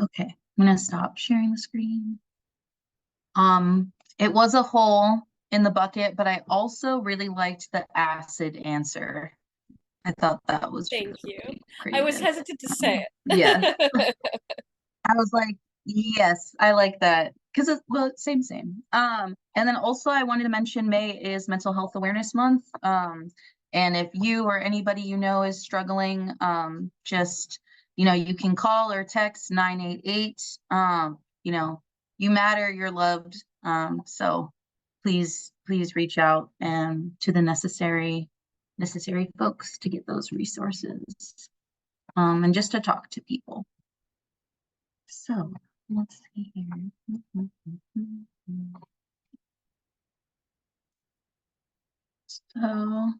Okay, I'm gonna stop sharing the screen. It was a hole in the bucket, but I also really liked the acid answer. I thought that was Thank you. really I was creative. hesitant to say Yes, it. I was like, yes, I like that because it's well, same. And then also I wanted to mention May is Mental Health Awareness Month. And if you or anybody you know is struggling, just you can call or text 988. You matter, you're loved. So please reach out and to the necessary folks to get those resources. And just to talk to people. So let's see here. So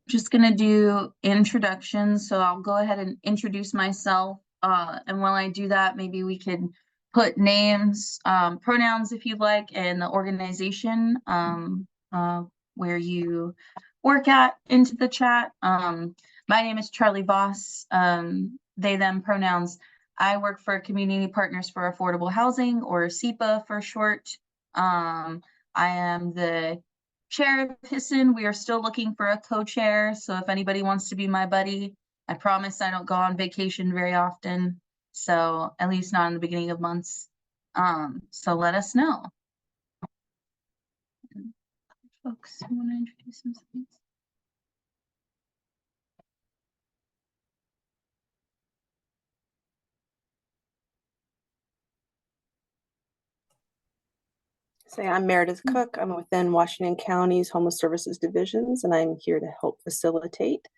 just gonna do introductions. So I'll go ahead and introduce myself. And while I do that, maybe we can put names, pronouns if you'd like, and the organization where you work at into the chat. My name is Charlie Voss. They, them pronouns. I work for Community Partners for Affordable Housing, or SEPA for short. I am the chair of HSSN. We are still looking for a co-chair, so if anybody wants to be my buddy, I promise I don't go on vacation very often, so at least not in the beginning of months. So let us know. Folks who want to introduce themselves. I'm Meredith Cook. I'm within Washington County's Homeless Services Divisions, and I'm here to help facilitate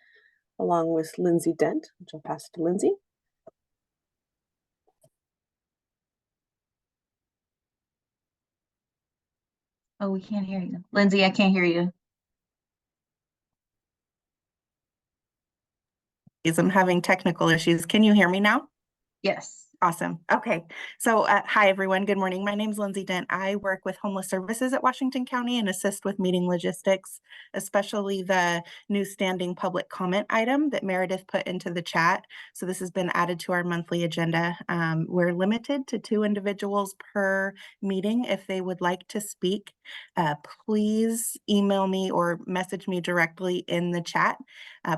along with Lindsay Dent, which I'll pass to Lindsay. Oh, we can't hear you. Lindsay, I can't hear you. I'm having technical issues. Can you hear me now? Yes. Awesome. Okay. So hi, everyone. Good morning. My name is Lindsay Dent. I work with Homeless Services at Washington County and assist with meeting logistics, especially the new standing public comment item that Meredith put into the chat. So this has been added to our monthly agenda. We're limited to 2 individuals per meeting. If they would like to speak, please email me or message me directly in the chat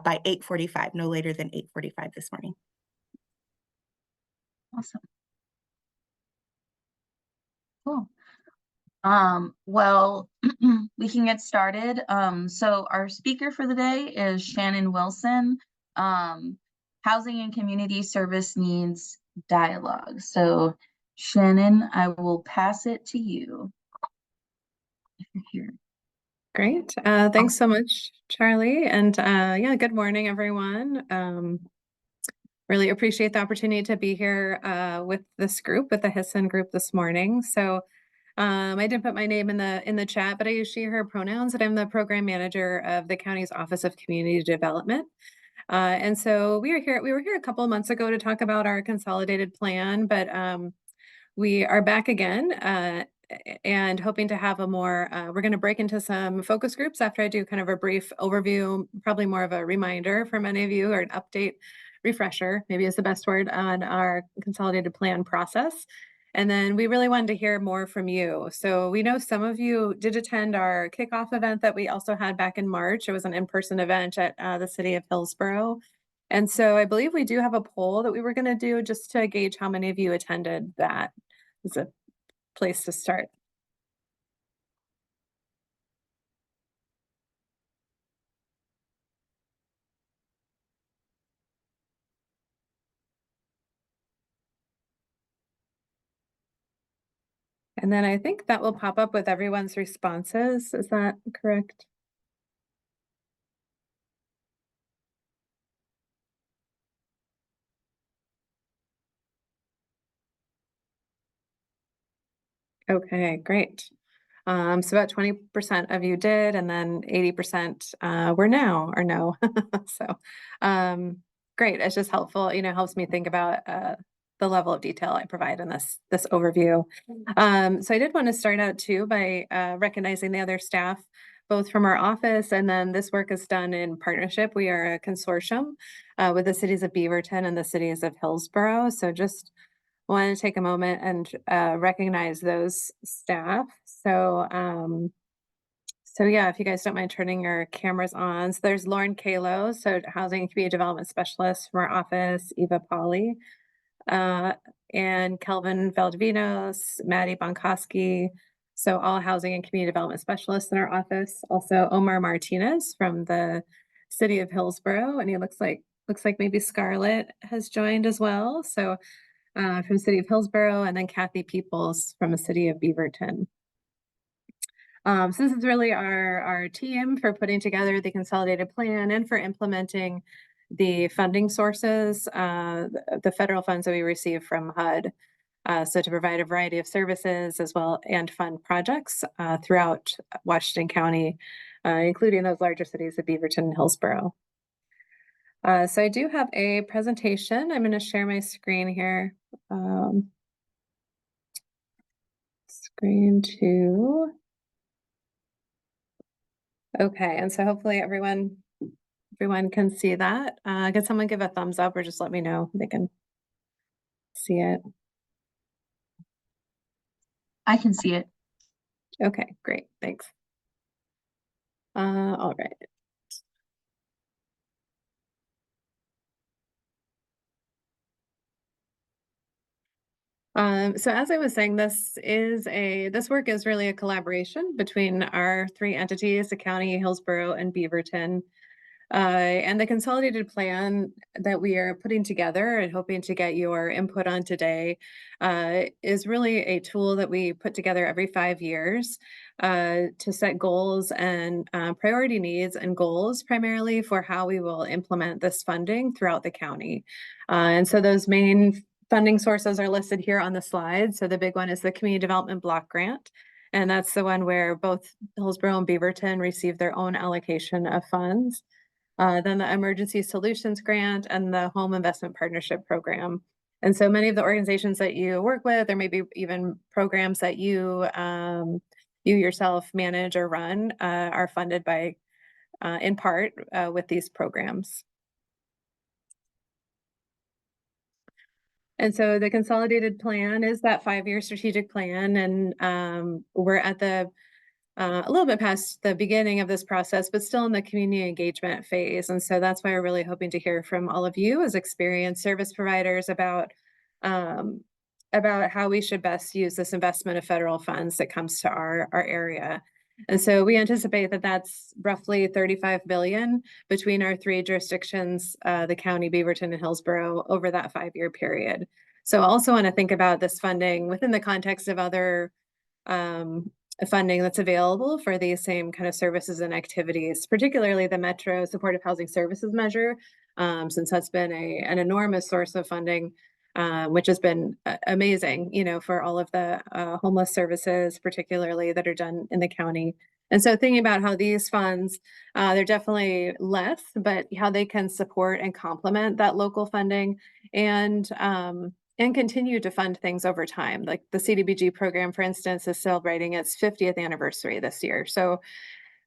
by 8:45, no later than 8:45 this morning. Awesome. Cool. Well, we can get started. So our speaker for the day is Shannon Wilson, Housing and Community Service Needs Dialogue. So Shannon, I will pass it to you if you're here. Great. Thanks so much, Charlie. And yeah, good morning, everyone. Really appreciate the opportunity to be here with this group, with the HSSN group this morning. So I did put my name in the chat, but I use she, her pronouns, and I'm the program manager of the county's Office of Community Development. And so we were here a couple of months ago to talk about our consolidated plan, but we are back again and hoping to have a more, we're going to break into some focus groups after I do kind of a brief overview, probably more of a reminder for many of you, or an update, refresher, maybe is the best word, on our consolidated plan process. And then we really wanted to hear more from you. So we know some of you did attend our kickoff event that we also had back in March. It was an in-person event at the city of Hillsborough. And so I believe we do have a poll that we were going to do just to gauge how many of you attended that. It's a place to start. And then I think that will pop up with everyone's responses. Is that correct? Okay, great. So about 20% of you did, and then 80% were now or no. So great. It's just helpful, helps me think about the level of detail I provide in this overview. So I did want to start out too by recognizing the other staff, both from our office, and then this work is done in partnership. We are a consortium with the cities of Beaverton and the cities of Hillsborough. So just want to take a moment and recognize those staff. So yeah, if you guys don't mind turning your cameras on. So there's Lauren Kalo, so Housing and Community Development Specialist from our office, Eva Polly, and Kelvin Valdivinos, Maddie Bonkoski, so all Housing and Community Development Specialists in our office. Also Omar Martinez from the City of Hillsborough, and he looks like maybe Scarlett has joined as well. So from City of Hillsborough, and then Kathy Peoples from the City of Beaverton. So this is really our team for putting together the consolidated plan and for implementing the funding sources, the federal funds that we receive from HUD. So to provide a variety of services as well and fund projects throughout Washington County, including those larger cities of Beaverton and Hillsborough. So I do have a presentation. I'm going to share my screen here. Screen two. Okay, and so hopefully everyone can see that. Can someone give a thumbs up or just let me know they can see it? I can see it. Okay, great, thanks. All right. So as I was saying, this work is really a collaboration between our three entities, the county, Hillsborough, and Beaverton. And the consolidated plan that we are putting together and hoping to get your input on today is really a tool that we put together every 5 years to set goals and priority needs and goals primarily for how we will implement this funding throughout the county. And so those main funding sources are listed here on the slide. So the big one is the Community Development Block Grant. And that's the one where both Hillsborough and Beaverton receive their own allocation of funds. Then the Emergency Solutions Grant and the Home Investment Partnership Program. And so many of the organizations that you work with, or maybe even programs that you yourself manage or run, are funded by, in part, with these programs. And so the consolidated plan is that 5-year strategic plan, and we're at a little bit past the beginning of this process, but still in the community engagement phase. And so that's why we're really hoping to hear from all of you as experienced service providers about how we should best use this investment of federal funds that comes to our area. And so we anticipate that that's roughly $35 billion between our three jurisdictions, the county, Beaverton, and Hillsborough, over that 5-year period. So I also want to think about this funding within the context of other funding that's available for these same kind of services and activities, particularly the Metro Supportive Housing Services measure, since that's been an enormous source of funding, which has been amazing, for all of the homeless services, particularly that are done in the county. And so thinking about how these funds, they're definitely less, but how they can support and complement that local funding and continue to fund things over time. Like the CDBG program, for instance, is celebrating its 50th anniversary this year. So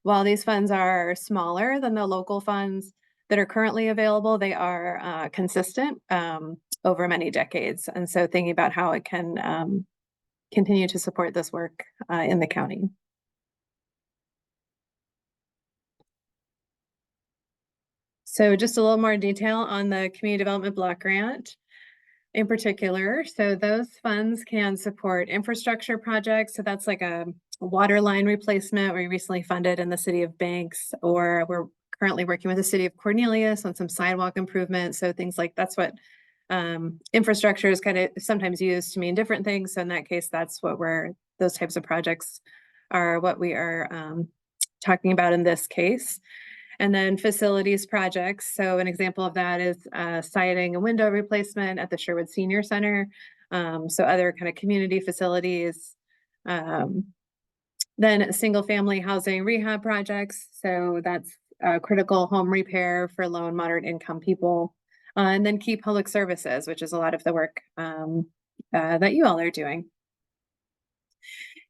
while these funds are smaller than the local funds that are currently available, they are consistent over many decades. And so thinking about how it can continue to support this work in the county. So just a little more detail on the Community Development Block Grant in particular. So those funds can support infrastructure projects. So that's like a water line replacement we recently funded in the city of Banks, or we're currently working with the city of Cornelius on some sidewalk improvements. So things like that's what infrastructure is kind of sometimes used to mean different things. So in that case, that's what those types of projects are what we are talking about in this case. And then facilities projects. So an example of that is siding and window replacement at the Sherwood Senior Center. So other kind of community facilities. Then single family housing rehab projects. So that's critical home repair for low and moderate income people. And then key public services, which is a lot of the work that you all are doing.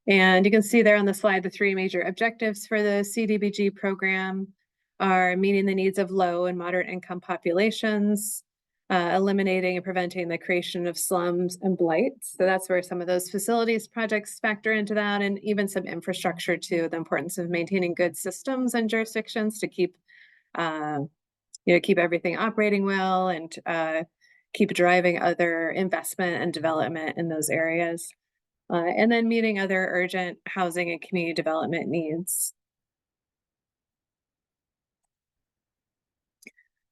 And you can see there on the slide, the 3 major objectives for the CDBG program are meeting the needs of low and moderate income populations, eliminating and preventing the creation of slums and blights. So that's where some of those facilities projects factor into that, and even some infrastructure too, the importance of maintaining good systems and jurisdictions to keep, keep everything operating well and keep driving other investment and development in those areas. And then meeting other urgent housing and community development needs.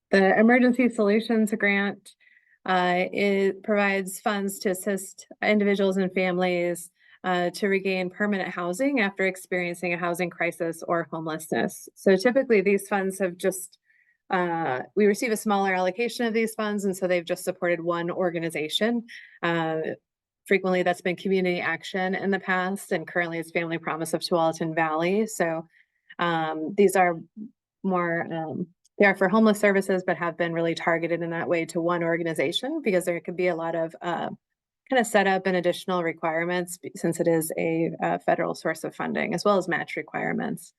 The Emergency Solutions Grant, it provides funds to assist individuals and families to regain permanent housing after experiencing a housing crisis or homelessness. So typically these funds have just, we receive a smaller allocation of these funds, and so they've just supported one organization. Frequently that's been Community Action in the past, and currently it's Family Promise of Tualatin Valley. So these are more, they are for homeless services, but have been really targeted in that way to one organization, because there could be a lot of kind of setup and additional requirements since it is a federal source of funding, as well as match requirements.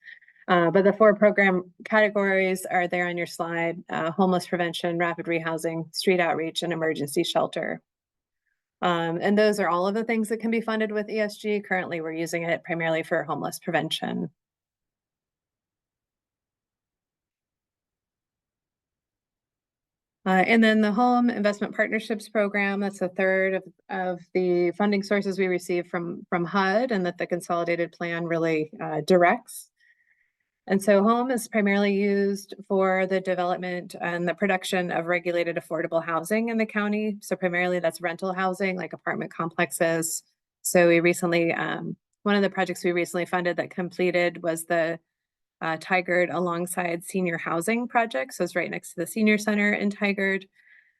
But the 4 program categories are there on your slide: homeless prevention, rapid rehousing, street outreach, and emergency shelter. And those are all of the things that can be funded with ESG. Currently, we're using it primarily for homeless prevention. And then the Home Investment Partnerships Program, that's a third of the funding sources we receive from HUD, and that the consolidated plan really directs. And so home is primarily used for the development and the production of regulated affordable housing in the county. So primarily that's rental housing, like apartment complexes. So we recently, one of the projects we recently funded that completed was the Tigard alongside senior housing project. So it's right next to the senior center in Tigard.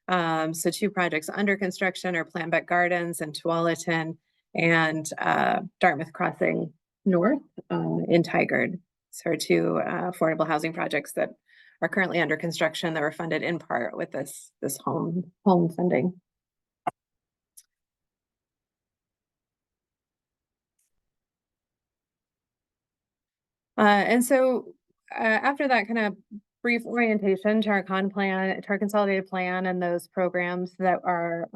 So 2 projects under construction are Planbeck Gardens and Tualatin, and Dartmouth Crossing North in Tigard. So 2 affordable housing projects that are currently under construction that were funded in part with this home funding. And so after that kind of brief orientation to our consolidated plan and those programs that are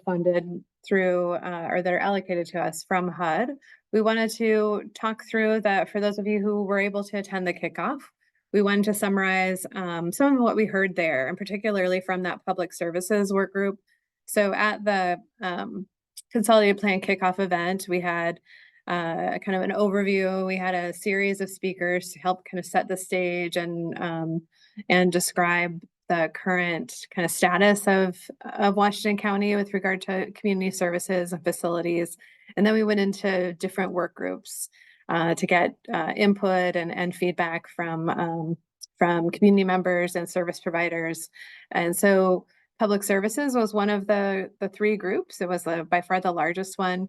funded through or that are allocated to us from HUD, we wanted to talk through that. For those of you who were able to attend the kickoff, we wanted to summarize some of what we heard there, and particularly from that public services work group. So at the consolidated plan kickoff event, we had kind of an overview. We had a series of speakers to help kind of set the stage and describe the current kind of status of Washington County with regard to community services and facilities. And then we went into different work groups to get input and feedback from community members and service providers. And so public services was one of the 3 groups. It was by far the largest one.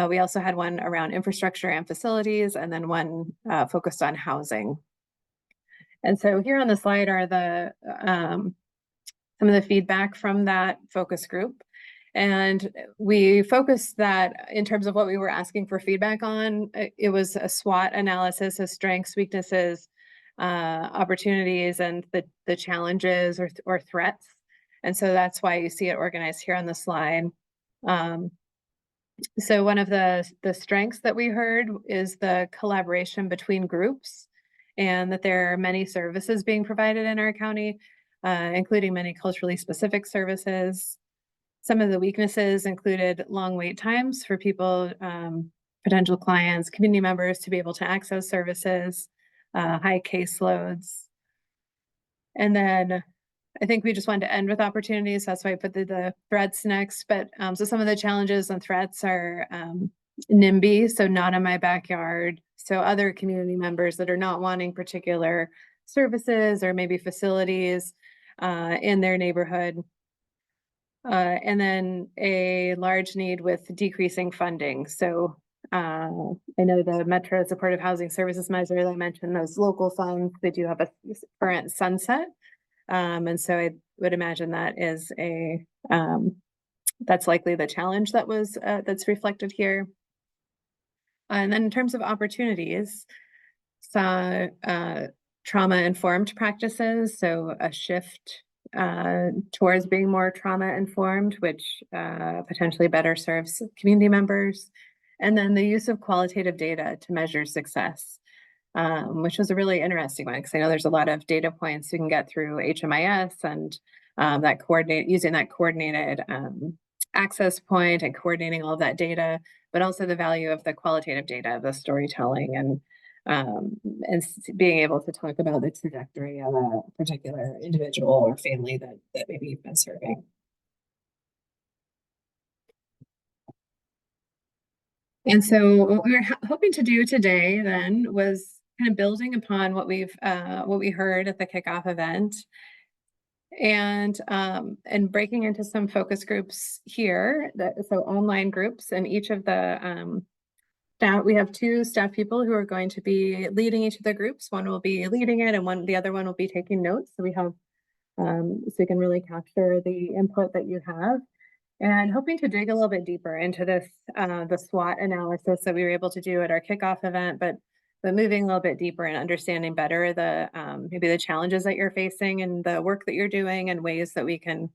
We also had one around infrastructure and facilities, and then one focused on housing. And so here on the slide are the some of the feedback from that focus group. And we focused that in terms of what we were asking for feedback on. It was a SWOT analysis of strengths, weaknesses, opportunities, and the challenges or threats. And so that's why you see it organized here on the slide. So one of the strengths that we heard is the collaboration between groups, and that there are many services being provided in our county, including many culturally specific services. Some of the weaknesses included long wait times for people, potential clients, community members to be able to access services, high caseloads. And then I think we just wanted to end with opportunities. That's why I put the threats next. But so some of the challenges and threats are NIMBY, so not in my backyard. So other community members that are not wanting particular services or maybe facilities in their neighborhood. And then a large need with decreasing funding. So I know the Metro Supportive Housing Services measure that I mentioned, those local funds, they do have a current sunset. And so I would imagine that is that's likely the challenge that was that's reflected here. And then in terms of opportunities, trauma-informed practices, so a shift towards being more trauma informed, which potentially better serves community members. And then the use of qualitative data to measure success, which was a really interesting one, because I know there's a lot of data points you can get through HMIS and using that coordinated access point and coordinating all of that data, but also the value of the qualitative data, the storytelling, and being able to talk about the trajectory of a particular individual or family that maybe you've been serving. And so what we were hoping to do today then was kind of building upon what we heard at the kickoff event, and breaking into some focus groups here. So online groups, and each of the staff, we have 2 staff people who are going to be leading each of the groups. One will be leading it, and the other one will be taking notes. So we have so you can really capture the input that you have. And hoping to dig a little bit deeper into this, the SWOT analysis that we were able to do at our kickoff event, but moving a little bit deeper and understanding better the maybe the challenges that you're facing and the work that you're doing, and ways that we can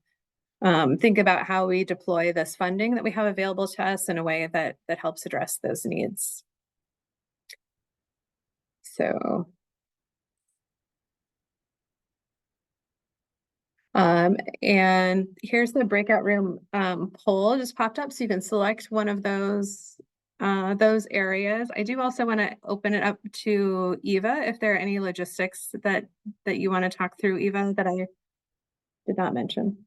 think about how we deploy this funding that we have available to us in a way that helps address those needs. So and here's the breakout room poll just popped up, so you can select one of those areas. I do also want to open it up to Eva if there are any logistics that you want to talk through, Eva, that I did not mention.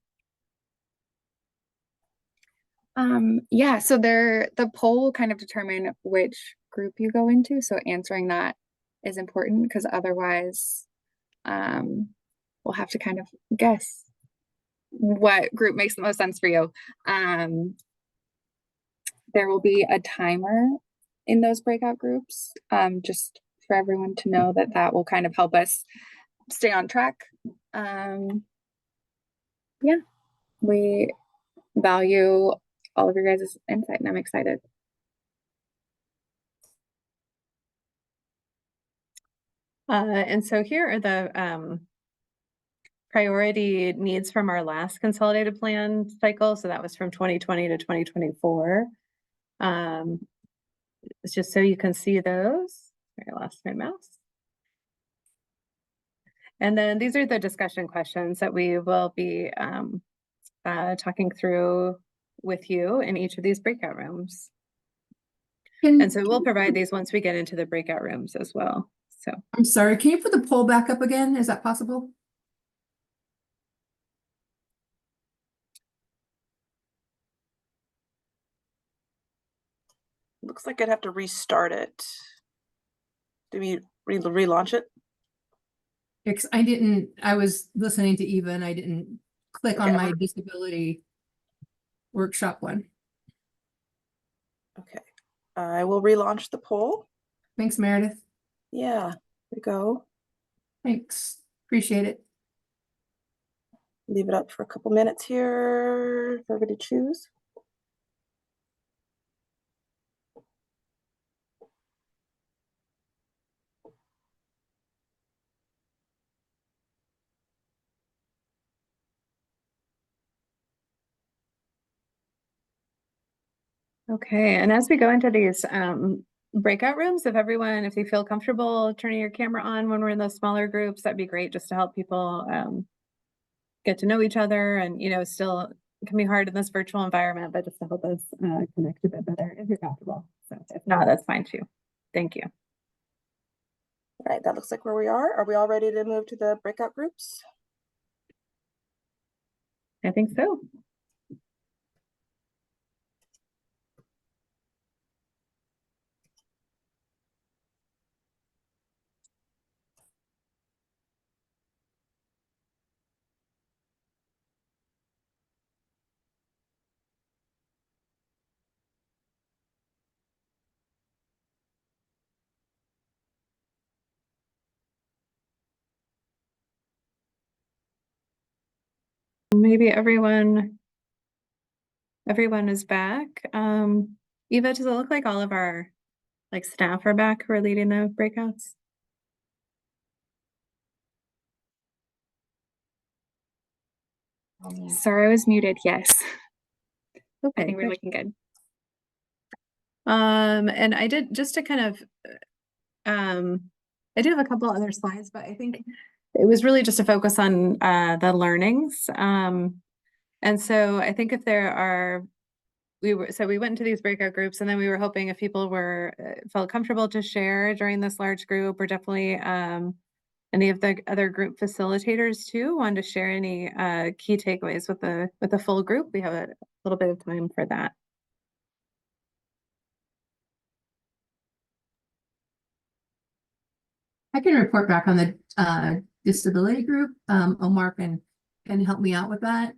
Yeah, so the poll will kind of determine which group you go into. So answering that is important, because otherwise we'll have to kind of guess what group makes the most sense for you. There will be a timer in those breakout groups, just for everyone to know that will kind of help us stay on track. Yeah, we value all of your guys' insight, and I'm excited. And so here are the priority needs from our last consolidated plan cycle. So that was from 2020 to 2024. It's just so you can see those. I lost my mouse. And then these are the discussion questions that we will be talking through with you in each of these breakout rooms. And so we'll provide these once we get into the breakout rooms as well. So I'm sorry, can you put the poll back up again? Is that possible? Looks like I'd have to restart it. Do we relaunch it? Because I was listening to Eva and I didn't click on my disability workshop one. Okay, I will relaunch the poll. Thanks, Meredith. Yeah, there we go. Thanks. Appreciate it. Leave it up for a couple minutes here for everybody to choose. okay, and as we go into these breakout rooms, if you feel comfortable turning your camera on when we're in those smaller groups, that'd be great, just to help people get to know each other. And still it can be hard in this virtual environment, but just to help us connect a bit better if you're comfortable. So if not, that's fine too. Thank you. All right, that looks like where we are. Are we all ready to move to the breakout groups? I think so. Maybe everyone is back. Eva, does it look like all of our staff are back who are leading the breakouts? . . Sorry, I was muted. Yes. I Okay, think we're good. looking good. And I did just to kind of, I do have a couple other slides, but I think it was really just to focus on the learnings. And so I think if there are, we went into these breakout groups, and then we were hoping if people were felt comfortable to share during this large group, or definitely any of the other group facilitators too wanted to share any key takeaways with the full group. We have a little bit of time for that. I can report back on the disability group. Omar can help me out with that.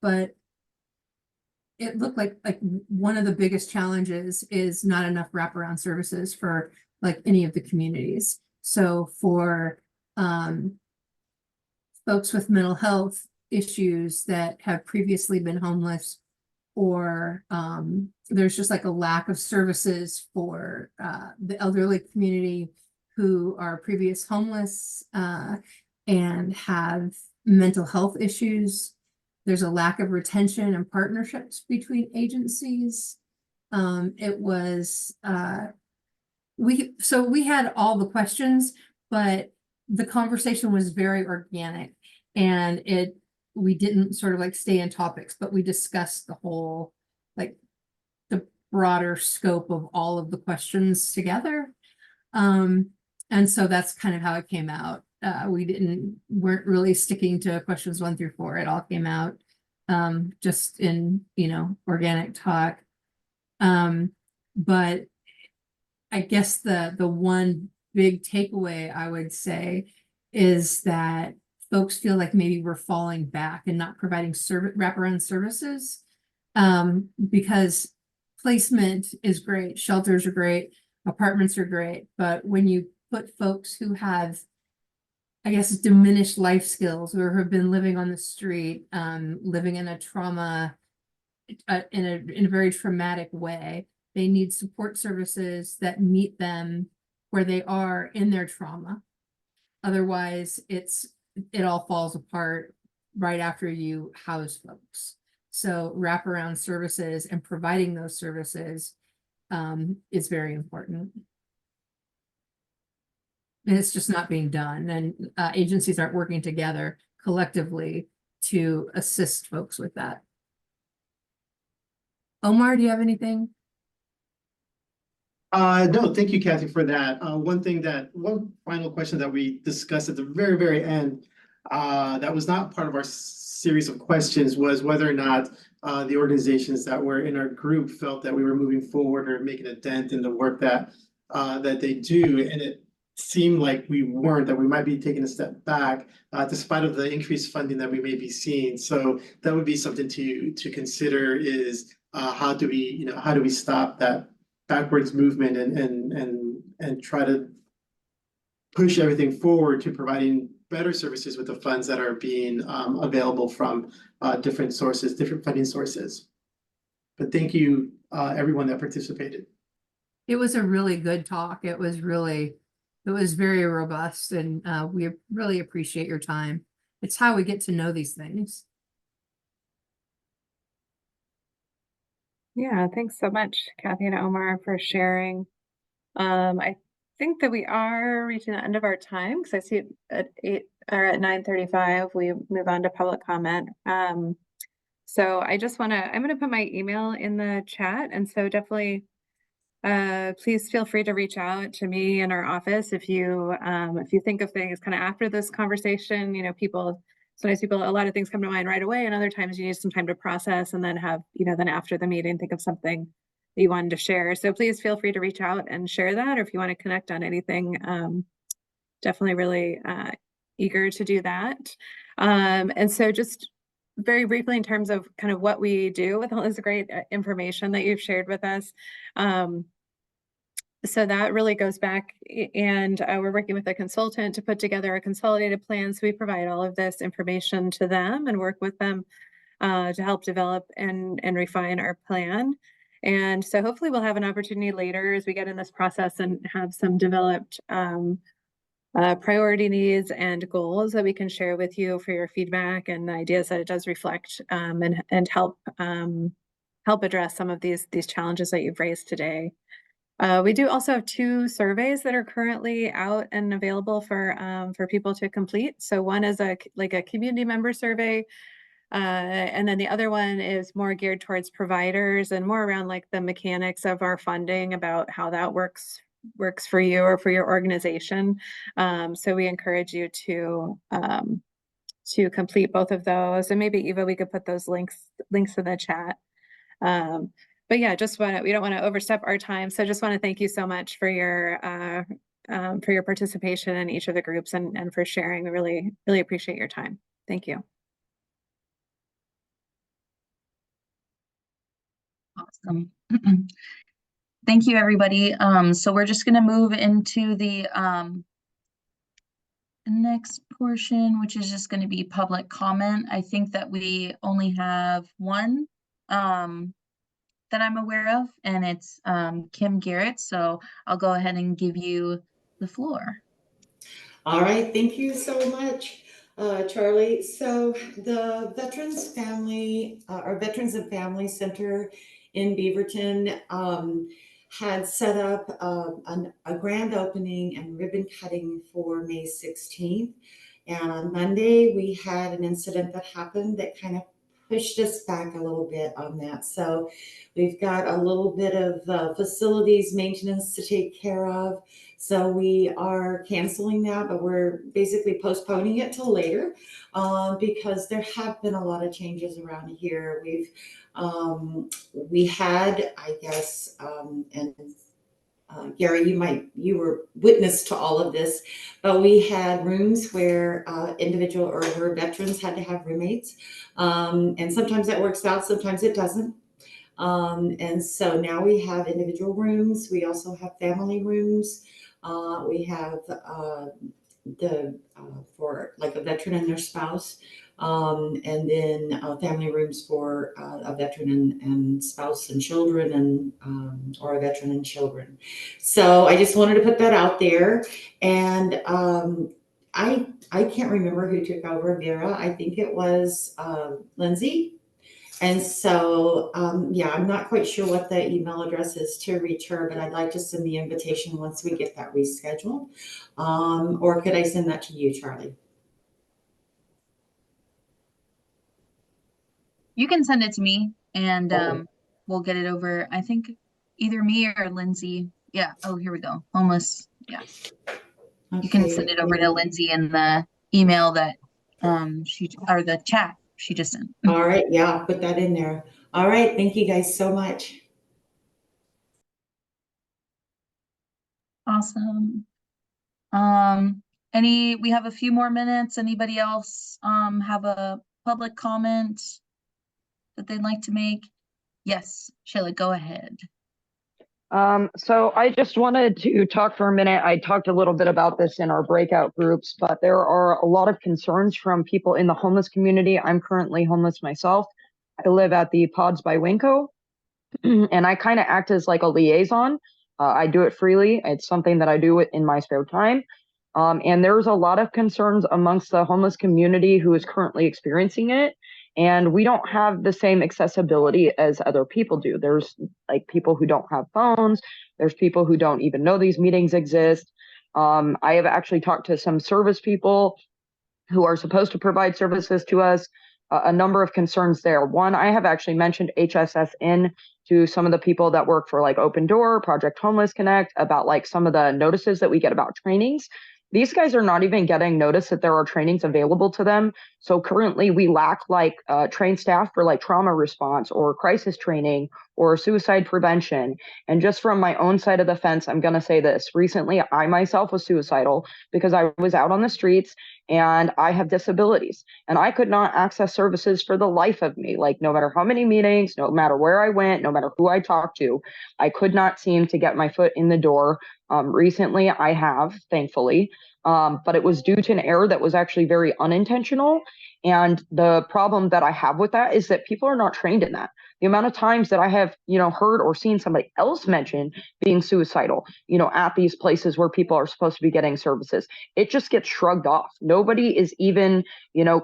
But it looked like one of the biggest challenges is not enough wraparound services for like any of the communities. So for folks with mental health issues that have previously been homeless, or there's just like a lack of services for the elderly community who are previous homeless and have mental health issues. There's a lack of retention and partnerships between agencies. It was we had all the questions, but the conversation was very organic, and we didn't sort of like stay in topics, but we discussed the whole, like the broader scope of all of the questions together. And so that's kind of how it came out. Weren't really sticking to questions 1 through 4. It all came out just in, organic talk. But I guess the one big takeaway I would say is that folks feel like maybe we're falling back and not providing wraparound services, because placement is great, shelters are great, apartments are great, but when you put folks who have, I guess, diminished life skills, or have been living on the street, living in a trauma, in a very traumatic way, they need support services that meet them where they are in their trauma. Otherwise, it all falls apart right after you house folks. So wraparound services and providing those services is very important. And it's just not being done. And agencies aren't working together collectively to assist folks with that. Omar, do you have anything? No, thank you, Kathy, for that. One final question that we discussed at the very, very end, that was not part of our series of questions, was whether or not the organizations that were in our group felt that we were moving forward or making a dent in the work that they do. And it seemed like we weren't, that we might be taking a step back, despite of the increased funding that we may be seeing. So that would be something to consider, is how do we stop that backwards movement and try to push everything forward to providing better services with the funds that are being available from different sources, different funding sources. But thank you, everyone that participated. It was a really good talk. It was very robust, and we really appreciate your time. It's how we get to know these things. Yeah, thanks so much, Kathy and Omar, for sharing. I think that we are reaching the end of our time, because I see it at 9:35, we move on to public comment. So I'm gonna put my email in the chat, and so definitely please feel free to reach out to me in our office if you think of things kind of after this conversation. Sometimes a lot of things come to mind right away, and other times you need some time to process, and then then after the meeting, think of something that you wanted to share. So please feel free to reach out and share that, or if you want to connect on anything, definitely really eager to do that. And so just very briefly, in terms of kind of what we do with all this great information that you've shared with us. So that really goes back, and we're working with a consultant to put together a consolidated plan. So we provide all of this information to them and work with them to help develop and refine our plan. And so hopefully we'll have an opportunity later as we get in this process and have some developed priority needs and goals that we can share with you for your feedback and ideas that it does reflect, and help address some of these challenges that you've raised today. We do also have 2 surveys that are currently out and available for people to complete. So one is a community member survey, and then the other one is more geared towards providers and more around like the mechanics of our funding, about how that works for you or for your organization. So we encourage you to complete both of those, and maybe Eva, we could put those links in the chat. But yeah, we don't want to overstep our time. So just want to thank you so much for your participation in each of the groups and for sharing. We really appreciate your time. Thank you. Awesome. Thank you, everybody. So we're just going to move into the next portion, which is just going to be public comment. I think that we only have one that I'm aware of, and it's Kim Garrett. So I'll go ahead and give you the floor. All right, thank you so much, Charlie. So the Veterans and Family Center in Beaverton had set up a grand opening and ribbon cutting for May 16th. And on Monday, we had an incident that happened that kind of pushed us back a little bit on that. So we've got a little bit of facilities maintenance to take care of. So we are canceling that, but we're basically postponing it till later because there have been a lot of changes around here. We had, I guess, and Gary, you were witness to all of this, but we had rooms where where veterans had to have roommates. And sometimes that works out, sometimes it doesn't. And so now we have individual rooms. We also have family rooms. We have for like a veteran and their spouse, and then family rooms for a veteran and spouse and children, and or a veteran and children. So I just wanted to put that out there. And I can't remember who took over Vera. I think it was Lindsay. And so, yeah, I'm not quite sure what the email address is to reach her, but I'd like to send the invitation once we get that rescheduled. Or could I send that to you, Charlie? You can send it to me, and we'll get it over. I think either me or Lindsay. Yeah. Oh, here we go. Almost. Yeah. You can send it over to Lindsay in the email that or the chat she just sent. All right. Yeah, I'll put that in there. All right. Thank you guys so much. Awesome. We have a few more minutes. Anybody else have a public comment that they'd like to make? Yes, Shayla, go ahead. So I just wanted to talk for a minute. I talked a little bit about this in our breakout groups, but there are a lot of concerns from people in the homeless community. I'm currently homeless myself. I live at the Pods by Winco, and I kind of act as like a liaison. I do it freely. It's something that I do in my spare time. And there's a lot of concerns amongst the homeless community who is currently experiencing it. And we don't have the same accessibility as other people do. There's like people who don't have phones. There's people who don't even know these meetings exist. I have actually talked to some service people who are supposed to provide services to us. A number of concerns there. One, I have actually mentioned HSSN to some of the people that work for like Open Door, Project Homeless Connect, about like some of the notices that we get about trainings. These guys are not even getting notice that there are trainings available to them. So currently we lack like trained staff for like trauma response or crisis training or suicide prevention. And just from my own side of the fence, I'm going to say this. Recently, I myself was suicidal because I was out on the streets and I have disabilities and I could not access services for the life of me. Like no matter how many meetings, no matter where I went, no matter who I talked to, I could not seem to get my foot in the door. Recently, I have, thankfully, but it was due to an error that was actually very unintentional. And the problem that I have with that is that people are not trained in that. The amount of times that I have, heard or seen somebody else mention being suicidal, at these places where people are supposed to be getting services, it just gets shrugged off. Nobody is even,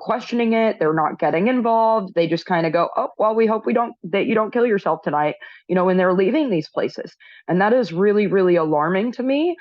questioning it. They're not getting involved. They just kind of go, oh, well, we hope that you don't kill yourself tonight, when they're leaving these places. And that is really, really alarming to me.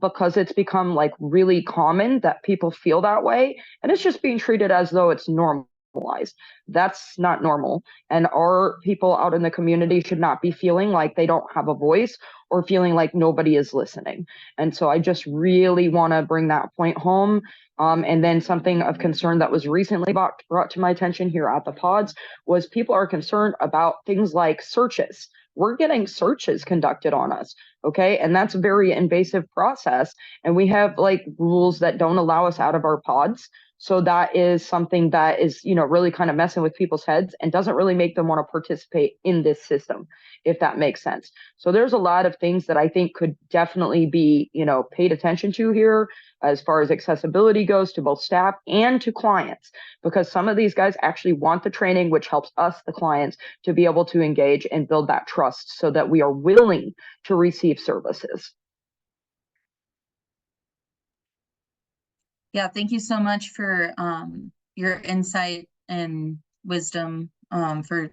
Because it's become like really common that people feel that way, and it's just being treated as though it's normalized. That's not normal. And our people out in the community should not be feeling like they don't have a voice or feeling like nobody is listening. And so I just really want to bring that point home. And then something of concern that was recently brought to my attention here at the pods was people are concerned about things like searches. We're getting searches conducted on us. Okay. And that's a very invasive process. And we have like rules that don't allow us out of our pods. So that is something that is, really kind of messing with people's heads and doesn't really make them want to participate in this system, if that makes sense. So there's a lot of things that I think could definitely be, paid attention to here as far as accessibility goes to both staff and to clients, because some of these guys actually want the training, which helps us, the clients, to be able to engage and build that trust so that we are willing to receive services. Yeah, thank you so much for your insight and wisdom, for,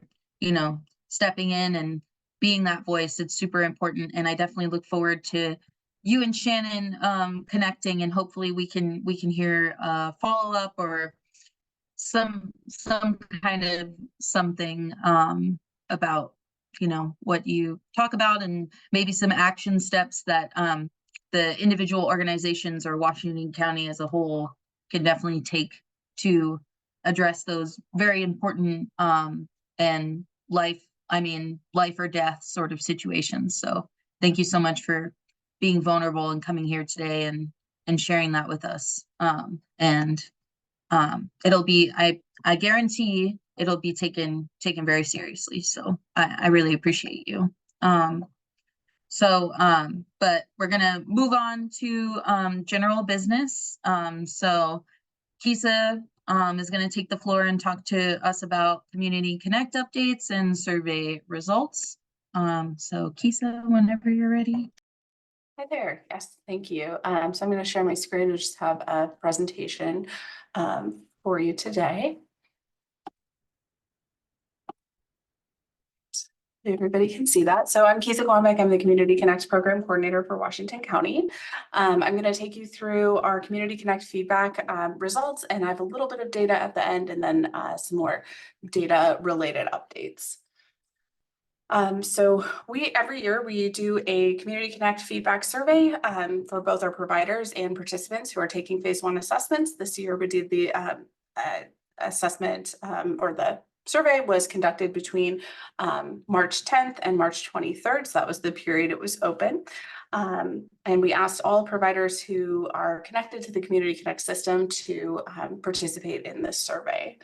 stepping in and being that voice. It's super important. And I definitely look forward to you and Shannon connecting, and hopefully we can hear follow up or some kind of something about, what you talk about, and maybe some action steps that the individual organizations or Washington County as a whole can definitely take to address those very important and life or death sort of situations. So thank you so much for being vulnerable and coming here today and sharing that with us. It'll be, I guarantee it'll be taken very seriously. So I really appreciate you. But we're gonna move on to general business. So Kisa is gonna take the floor and talk to us about Community Connect updates and survey results. So Kisa, whenever you're ready. Hi there. Yes, thank you. So I'm going to share my screen and just have a presentation for you today. Everybody can see that. So I'm Kisa Glombeck. I'm the Community Connect Program Coordinator for Washington County. I'm going to take you through our Community Connect feedback results, and I have a little bit of data at the end, and then some more data related updates. So every year we do a Community Connect feedback survey for both our providers and participants who are taking phase 1 assessments. This year we did the assessment or the survey was conducted between March 10th and March 23rd. So that was the period it was open. And we asked all providers who are connected to the Community Connect system to participate in this survey.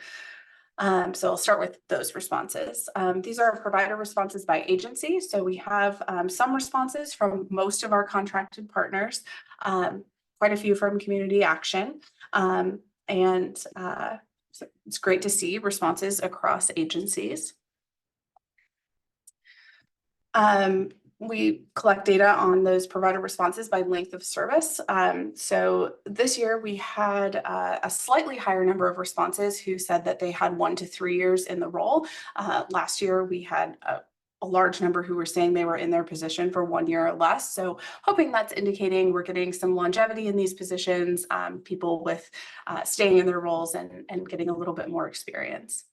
So I'll start with those responses. These are provider responses by agency. So we have some responses from most of our contracted partners, quite a few from Community Action. So it's great to see responses across agencies. We collect data on those provider responses by length of service. So this year we had a slightly higher number of responses who said that they had 1 to 3 years in the role. Last year we had a large number who were saying they were in their position for 1 year or less. So hoping that's indicating we're getting some longevity in these positions, people with staying in their roles and getting a little bit more experience.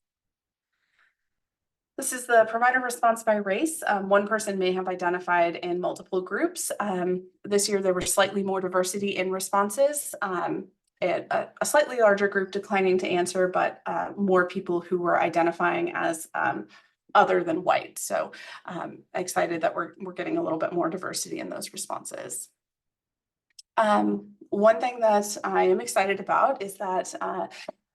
This is the provider response by race. One person may have identified in multiple groups. This year, there were slightly more diversity in responses. A slightly larger group declining to answer, but more people who were identifying as other than white. So excited that we're getting a little bit more diversity in those responses. One thing that I am excited about is that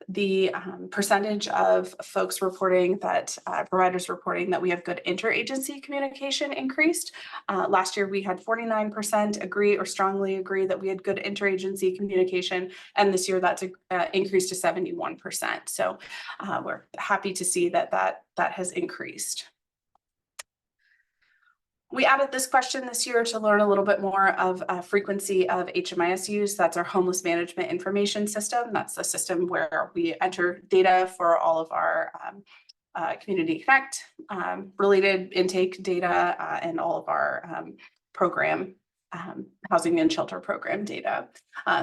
the percentage of folks reporting that, providers reporting that we have good interagency communication increased. Last year, we had 49% agree or strongly agree that we had good interagency communication. And this year that's increased to 71%. So we're happy to see that has increased. We added this question this year to learn a little bit more of frequency of HMIS use. That's our homeless management information system. That's the system where we enter data for all of our Community Connect related intake data and all of our program housing and shelter program data.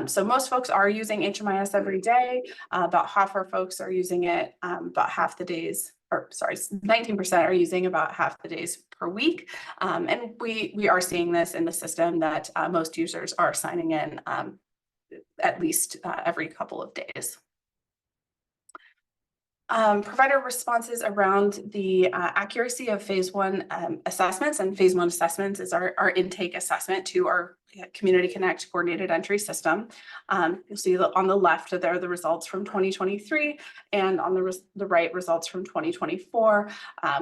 So most folks are using HMIS every day. About half our folks are using it about half the days, or sorry, 19% are using about half the days per week. And we are seeing this in the system that most users are signing in at least every couple of days. Provider responses around the accuracy of phase 1 assessments, and phase 1 assessments is our intake assessment to our Community Connect coordinated entry system. You'll see that on the left there are the results from 2023, and on the right results from 2024.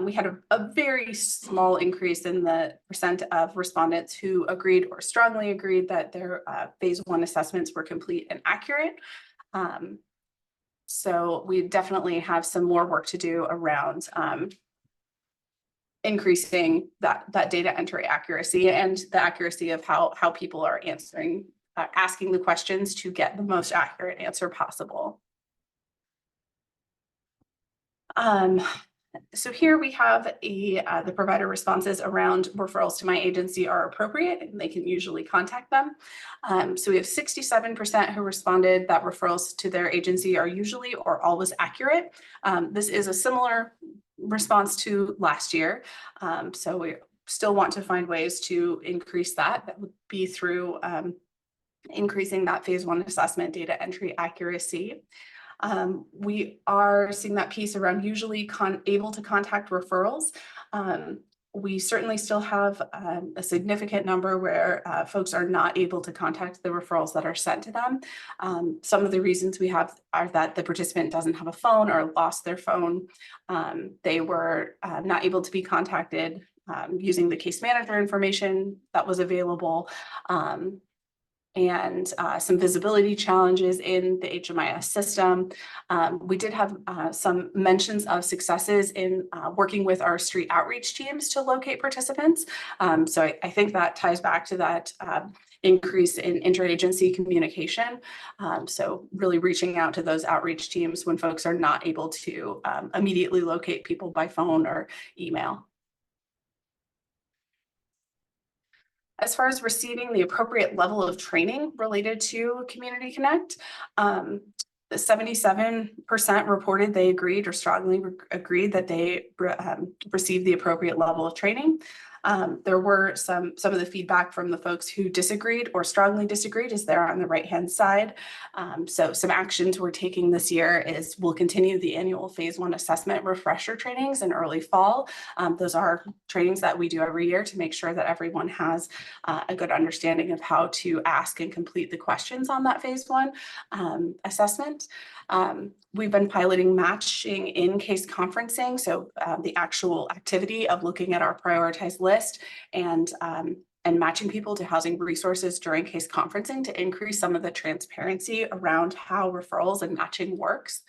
We had a very small increase in the percent of respondents who agreed or strongly agreed that their phase 1 assessments were complete and accurate. So we definitely have some more work to do around increasing that data entry accuracy and the accuracy of how people are answering, asking the questions to get the most accurate answer possible. So here we have the provider responses around referrals to my agency are appropriate, and they can usually contact them. So we have 67% who responded that referrals to their agency are usually or always accurate. This is a similar response to last year. So we still want to find ways to increase that. That would be through increasing that phase 1 assessment data entry accuracy. We are seeing that piece around usually able to contact referrals. We certainly still have a significant number where folks are not able to contact the referrals that are sent to them. Some of the reasons we have are that the participant doesn't have a phone or lost their phone. They were not able to be contacted using the case manager information that was available. And some visibility challenges in the HMIS system. We did have some mentions of successes in working with our street outreach teams to locate participants. So I think that ties back to that increase in interagency communication. So really reaching out to those outreach teams when folks are not able to immediately locate people by phone or email. As far as receiving the appropriate level of training related to Community Connect, 77% reported they agreed or strongly agreed that they received the appropriate level of training. There were some of the feedback from the folks who disagreed or strongly disagreed is there on the right-hand side. So some actions we're taking this year is we'll continue the annual phase 1 assessment refresher trainings in early fall. Those are trainings that we do every year to make sure that everyone has a good understanding of how to ask and complete the questions on that phase 1 assessment. We've been piloting matching in case conferencing. So the actual activity of looking at our prioritized list and matching people to housing resources during case conferencing to increase some of the transparency around how referrals and matching works.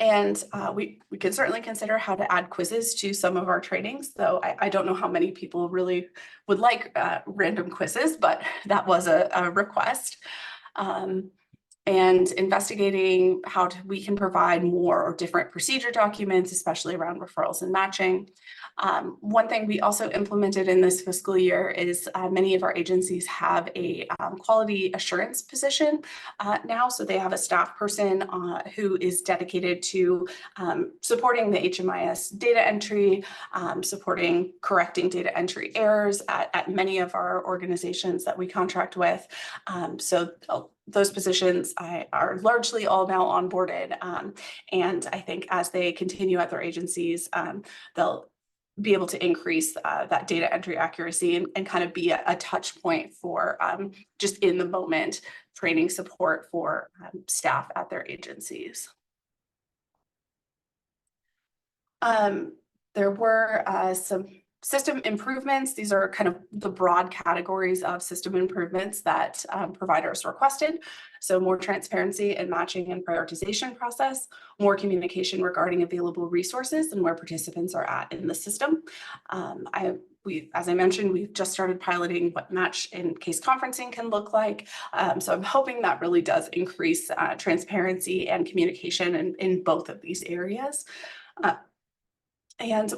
And we can certainly consider how to add quizzes to some of our trainings, though I don't know how many people really would like random quizzes, but that was a request. And investigating how we can provide more or different procedure documents, especially around referrals and matching. One thing we also implemented in this fiscal year is many of our agencies have a quality assurance position now. So they have a staff person who is dedicated to supporting the HMIS data entry, supporting correcting data entry errors at many of our organizations that we contract with. So those positions are largely all now onboarded. And I think as they continue at their agencies, they'll be able to increase that data entry accuracy and kind of be a touch point for just in the moment training support for staff at their agencies. There were some system improvements. These are kind of the broad categories of system improvements that providers requested. So more transparency in matching and prioritization process, more communication regarding available resources and where participants are at in the system. As I mentioned, we've just started piloting what match and case conferencing can look like. So I'm hoping that really does increase transparency and communication in both of these areas. And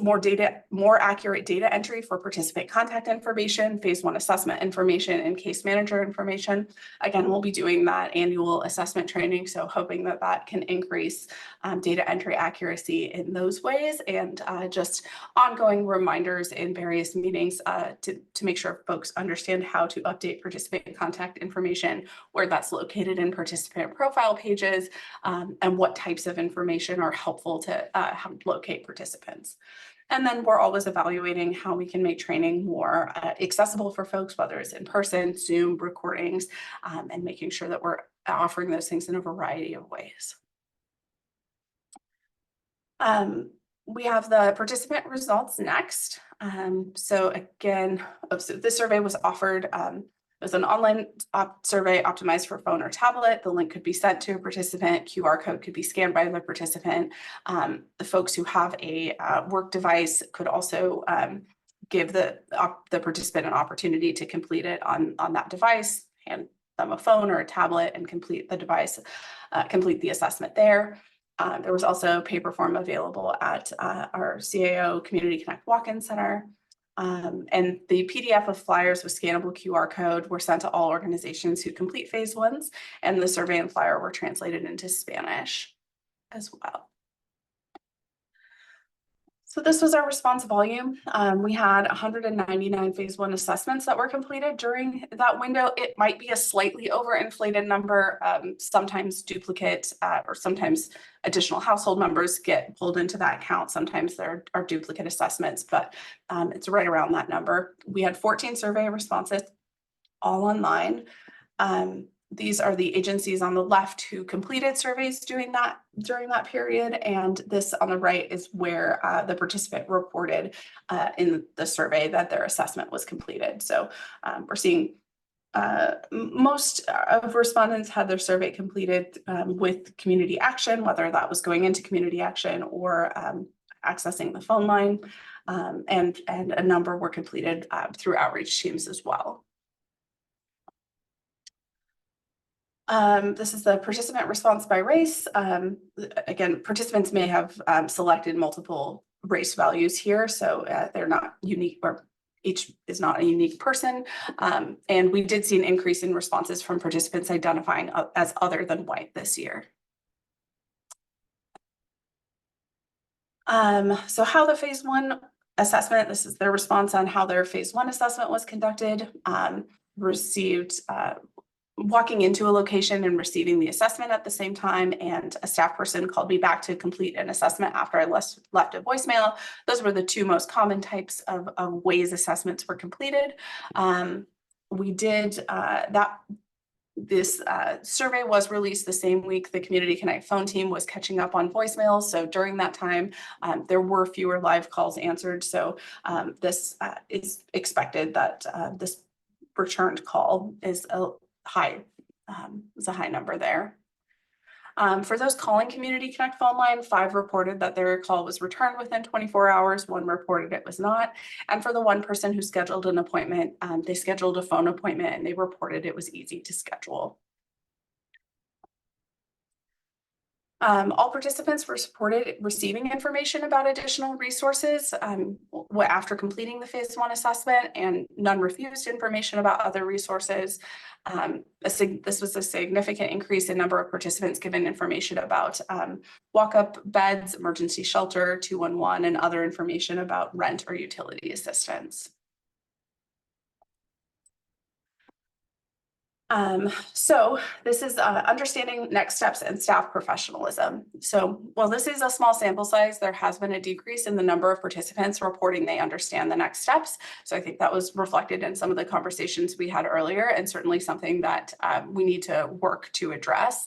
more accurate data entry for participant contact information, phase 1 assessment information, and case manager information. Again, we'll be doing that annual assessment training, so hoping that that can increase data entry accuracy in those ways, and just ongoing reminders in various meetings to make sure folks understand how to update participant contact information, where that's located in participant profile pages, and what types of information are helpful to help locate participants. And then we're always evaluating how we can make training more accessible for folks, whether it's in person, Zoom, recordings, and making sure that we're offering those things in a variety of ways. We have the participant results next. So again, so this survey was offered it was an online survey optimized for phone or tablet. The link could be sent to a participant. QR code could be scanned by the participant. The folks who have a work device could also give the participant an opportunity to complete it on that device, hand them a phone or a tablet and complete the device, complete the assessment there. There was also paper form available at our CAO Community Connect Walk-in Center. And the PDF of flyers with scannable QR code were sent to all organizations who complete phase 1s, and the survey and flyer were translated into Spanish as well. So this was our response volume. We had 199 phase 1 assessments that were completed during that window. It might be a slightly overinflated number. Sometimes duplicate or sometimes additional household members get pulled into that count. Sometimes there are duplicate assessments, but it's right around that number. We had 14 survey responses, all online. These are the agencies on the left who completed surveys during that period, and this on the right is where the participant reported in the survey that their assessment was completed. So we're seeing most of respondents had their survey completed with community action, whether that was going into community action or accessing the phone line, and a number were completed through outreach teams as well. This is the participant response by race. Again, participants may have selected multiple race values here, so they're not unique, or each is not a unique person. And we did see an increase in responses from participants identifying as other than white this year. So how the phase 1 assessment, this is their response on how their phase 1 assessment was conducted, received walking into a location and receiving the assessment at the same time, and a staff person called me back to complete an assessment after I left a voicemail. Those were the two most common types of ways assessments were completed. We did this survey was released the same week the Community Connect phone team was catching up on voicemails. So during that time, there were fewer live calls answered. So this is expected that this returned call is a high number there. For those calling Community Connect phone line, 5 reported that their call was returned within 24 hours, 1 reported it was not. And for the 1 person who scheduled an appointment, they scheduled a phone appointment and they reported it was easy to schedule. All participants were supported receiving information about additional resources after completing the phase 1 assessment, and none refused information about other resources. This was a significant increase in number of participants given information about walk-up beds, emergency shelter, 211, and other information about rent or utility assistance. So this is understanding next steps and staff professionalism. So while this is a small sample size, there has been a decrease in the number of participants reporting they understand the next steps. So I think that was reflected in some of the conversations we had earlier, and certainly something that we need to work to address,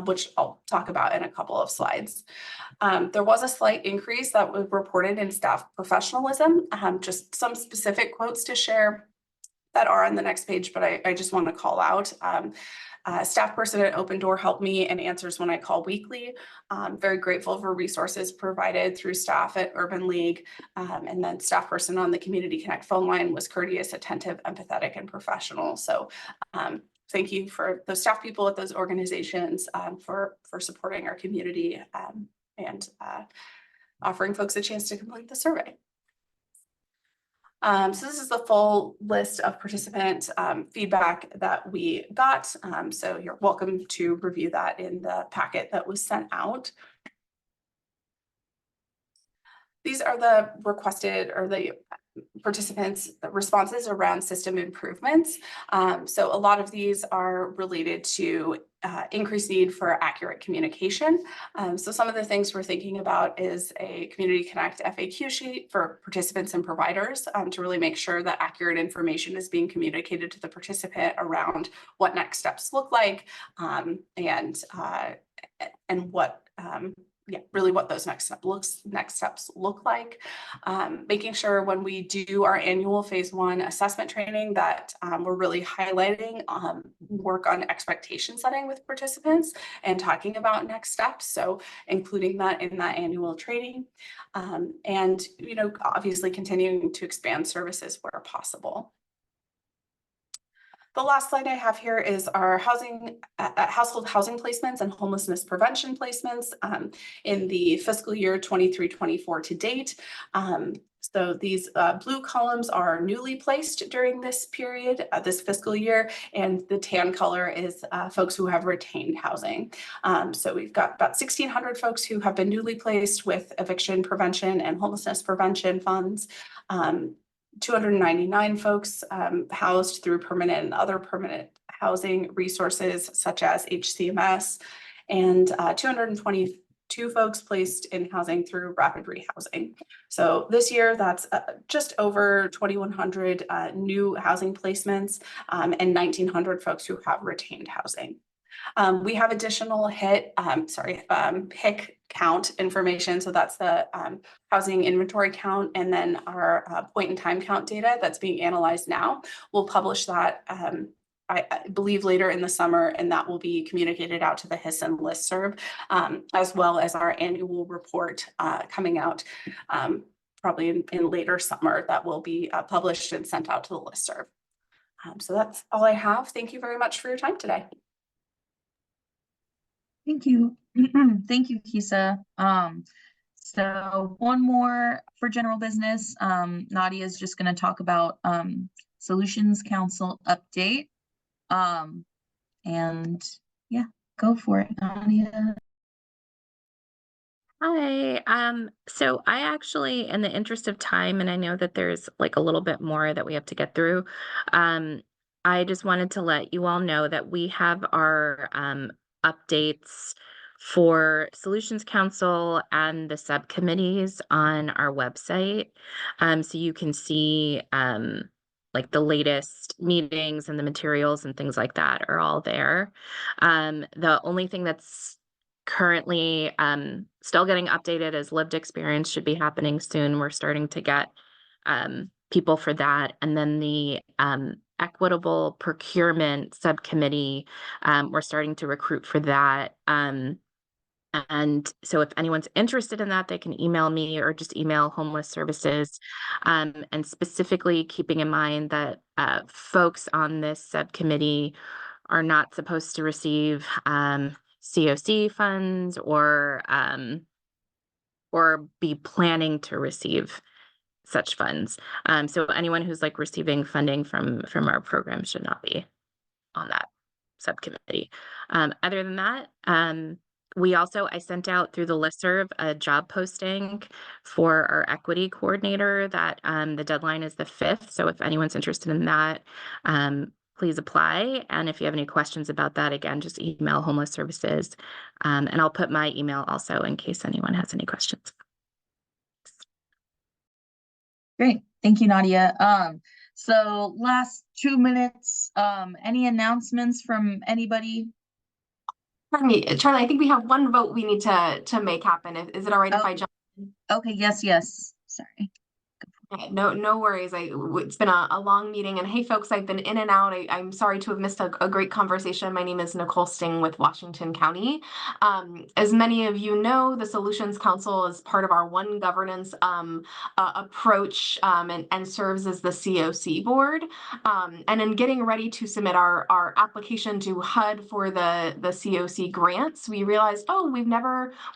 which I'll talk about in a couple of slides. There was a slight increase that was reported in staff professionalism. Just some specific quotes to share that are on the next page, but I just want to call out. Staff person at Open Door helped me and answers when I call weekly. Very grateful for resources provided through staff at Urban League. And then staff person on the Community Connect phone line was courteous, attentive, empathetic, and professional. So thank you for those staff people at those organizations for supporting our community and offering folks a chance to complete the survey. So this is the full list of participant feedback that we got. So you're welcome to review that in the packet that was sent out. These are the requested or the participants' responses around system improvements. So a lot of these are related to increased need for accurate communication. So some of the things we're thinking about is a Community Connect FAQ sheet for participants and providers to really make sure that accurate information is being communicated to the participant around what next steps look like and what really what those next steps look like. Making sure when we do our annual phase 1 assessment training that we're really highlighting work on expectation setting with participants and talking about next steps. So including that in that annual training and, obviously continuing to expand services where possible. The last slide I have here is our household housing placements and homelessness prevention placements in the fiscal year 23-24 to date. So these blue columns are newly placed during this period, this fiscal year, and the tan color is folks who have retained housing. So we've got about 1,600 folks who have been newly placed with eviction prevention and homelessness prevention funds. 299 folks housed through permanent and other permanent housing resources such as HCMS, and 222 folks placed in housing through rapid rehousing. So this year, that's just over 2,100 new housing placements and 1,900 folks who have retained housing. We have additional HIC count information. So that's the housing inventory count, and then our point in time count data that's being analyzed now. We'll publish that I believe later in the summer, and that will be communicated out to the HSSN listserv, as well as our annual report coming out probably in later summer that will be published and sent out to the listserv. So that's all I have. Thank you very much for your time today. Thank you. Thank you, Kisa. So one more for general business. Nadia is just going to talk about Solutions Council update. And yeah, go for it, Nadia. Hi. So I actually, in the interest of time, and I know that there's like a little bit more that we have to get through, I just wanted to let you all know that we have our updates for Solutions Council and the subcommittees on our website. So you can see like the latest meetings and the materials and things like that are all there. The only thing that's currently still getting updated is lived experience should be happening soon. We're starting to get people for that. And then the equitable procurement subcommittee, we're starting to recruit for that. And so if anyone's interested in that, they can email me or just email Homeless Services. And specifically keeping in mind that folks on this subcommittee are not supposed to receive COC funds or be planning to receive such funds. So anyone who's like receiving funding from our program should not be on that subcommittee. Other than that, I sent out through the listserv a job posting for our equity coordinator that the deadline is the 5th. So if anyone's interested in that, please apply. And if you have any questions about that, again, just email Homeless Services. And I'll put my email also in case anyone has any questions. Great. Thank you, Nadia. So last 2 minutes, any announcements from anybody? Pardon me, Charlie, I think we have one vote we need to make happen. Is it all right if I jump? Okay, yes. Sorry. Okay, no worries. It's been a long meeting, and hey, folks, I've been in and out. I'm sorry to have missed a great conversation. My name is Nicole Sting with Washington County. As many of you know, the Solutions Council is part of our One Governance approach and serves as the COC board. And in getting ready to submit our application to HUD for the COC grants, we realized,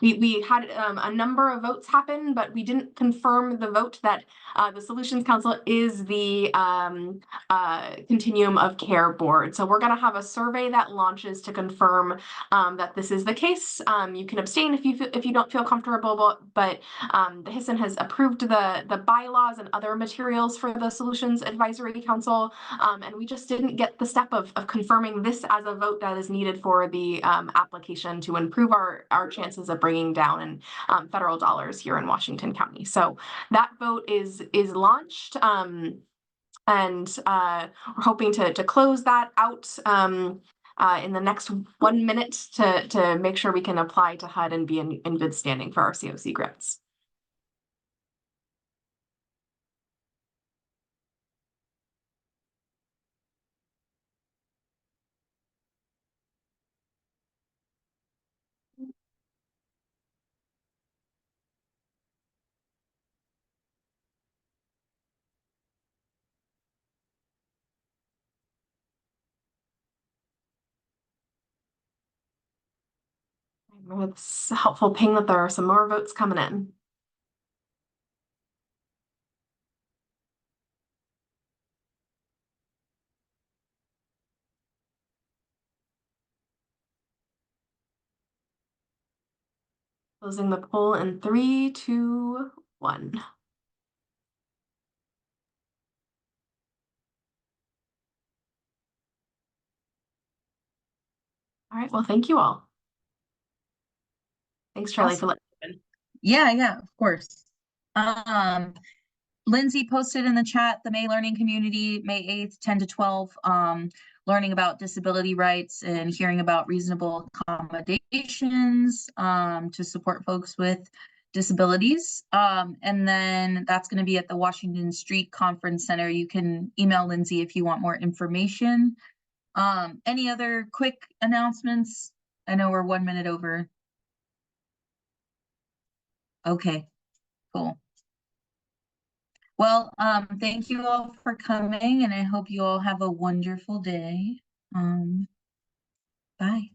we had a number of votes happen, but we didn't confirm the vote that the Solutions Council is the Continuum of Care board. So we're going to have a survey that launches to confirm that this is the case. You can abstain if you don't feel comfortable, but the HSSN has approved the bylaws and other materials for the Solutions Advisory Council, and we just didn't get the step of confirming this as a vote that is needed for the application to improve our chances of bringing down federal dollars here in Washington County. So that vote is launched, and we're hoping to close that out in the next 1 minute to make sure we can apply to HUD and be in good standing for our COC grants. It's a helpful ping that there are some more votes coming in. Closing the poll in 3, 2, 1. All right, well, thank you all. Thanks, Charlie, for letting me in. Yeah, of course. Lindsay posted in the chat the May Learning Community, May 8th, 10 to 12, learning about disability rights and hearing about reasonable accommodations to support folks with disabilities. And then that's going to be at the Washington Street Conference Center. You can email Lindsay if you want more information. Any other quick announcements? I know we're 1 minute over. Okay, cool. Well, thank you all for coming, and I hope you all have a wonderful day. Bye.